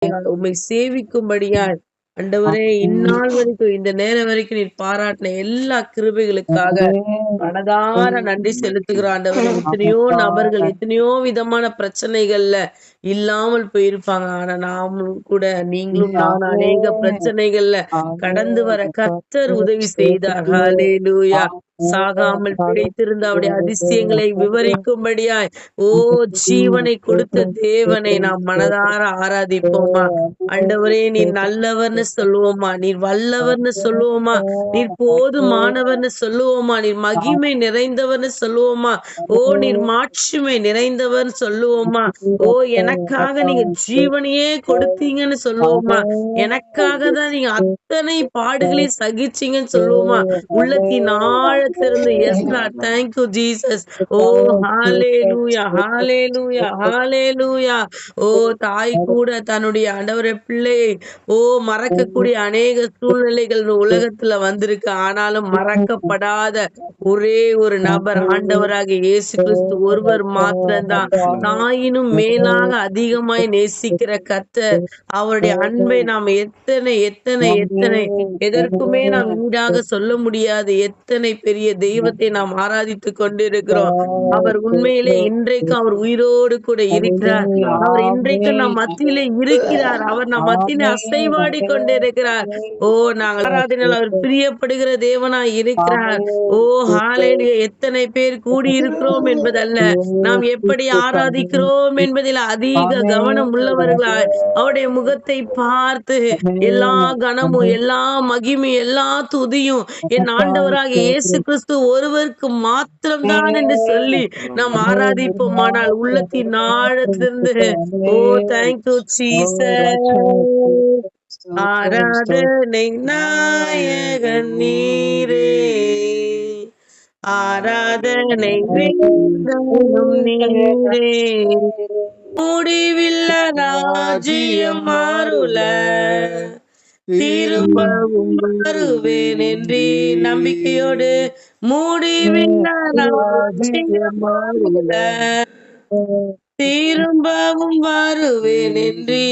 உம்மை சேவிக்கும்படியாய் ஆண்டவரே இந்நாள் வரைக்கும் இந்த நேரம் வரைக்கும் நீர் பாராட்டின எல்லா கிருபைகளுக்காக மனதார நன்றி செலுத்துகிறோம் ஆண்டவரே. எத்தனையோ நபர்கள் எத்தனையோ விதமான பிரச்சனைகள்ல இல்லாமல் போயிருப்பாங்க. ஆனா நாமும் கூட நீங்களும் நானும் அநேக பிரச்சனைகள்ல கடந்து வர கர்த்தர் உதவி செய்தார். ஹalleluya. சாகாமல் பிழைத்திருந்த அவருடைய அதிசயங்களை விவரிக்கும்படியாய் ஓ ஜீவனை கொடுத்த தேவனை நாம் மனதார ஆராதிப்போமா. ஆண்டவரே நீர் நல்லவர்னு சொல்லுவோமா, நீர் வல்லவர்னு சொல்லுவோமா, நீர் போதுமானவர்னு சொல்லுவோமா, நீர் மகிமை நிறைந்தவர்னு சொல்லுவோமா, ஓ நீர் மாட்சிமை நிறைந்தவர்னு சொல்லுவோமா, ஓ எனக்காக நீங்க ஜீவனையே கொடுத்தீங்கன்னு சொல்லுவோமா, எனக்காக தான் நீங்க அத்தனை பாடுகளையும் சகிச்சீங்கன்னு சொல்லுவோமா. உள்ளத்தின் ஆழத்திலிருந்து எஸ் லார்ட் தேங்க்யூ ஜீசஸ். ஓ ஹalleluya ஹalleluya ஹalleluya. ஓ தாய் கூட தன்னுடைய ஆண்டவரே பிள்ளையை ஓ மறக்கக்கூடிய அநேக சூழ்நிலைகள் உலகத்துல வந்திருக்கு. ஆனாலும் மறக்கப்படாத ஒரே ஒரு நபர் ஆண்டவராகிய இயேசு கிறிஸ்து ஒருவர் மாத்திரம்தான். தாயினும் மேலாக அதிகமாய் நேசிக்கிற கர்த்தர். அவருடைய அன்பை நாம் எத்தனை எத்தனை எத்தனை எதற்குமே நாம் ஈடாக சொல்ல முடியாது. எத்தனை பெரிய தெய்வத்தை நாம் ஆராதித்துக் கொண்டிருக்கிறோம். அவர் உண்மையிலே இன்றைக்கு அவர் உயிரோடு கூட இருக்கிறார். அவர் இன்றைக்கு நம் மத்தியிலே இருக்கிறார். அவர் நம் மத்தியிலே அசைவாடி கொண்டிருக்கிறார். ஓ நாங்கள் ஆராதனையில் அவர் பிரியப்படுகிற தேவனாய் இருக்கிறார். ஓ ஹalleluya. எத்தனை பேர் கூடியிருக்கிறோம் என்பதல்ல, நாம் எப்படி ஆராதிக்கிறோம் என்பதில் அதிக கவனம் உள்ளவர்களாய் அவருடைய முகத்தை பார்த்து எல்லா கனமும் எல்லா மகிமை எல்லா துதியும் என் ஆண்டவராகிய இயேசு கிறிஸ்து ஒருவருக்கு மாத்திரம்தான் என்று சொல்லி நாம் ஆராதிப்போமானால் உள்ளத்தின் ஆழத்திலிருந்து ஓ தேங்க்யூ ஜீசஸ். ஆராதனை நாயகன் நீரே, ஆராதனை வேதமும் நீரே, முடிவில்ல ராஜ்யம் மாறுல திரும்பவும் வருவேன் என்று நம்பிக்கையோடு முடிவில்ல ராஜ்யம் மாறுல திரும்பவும் வருவேன் என்று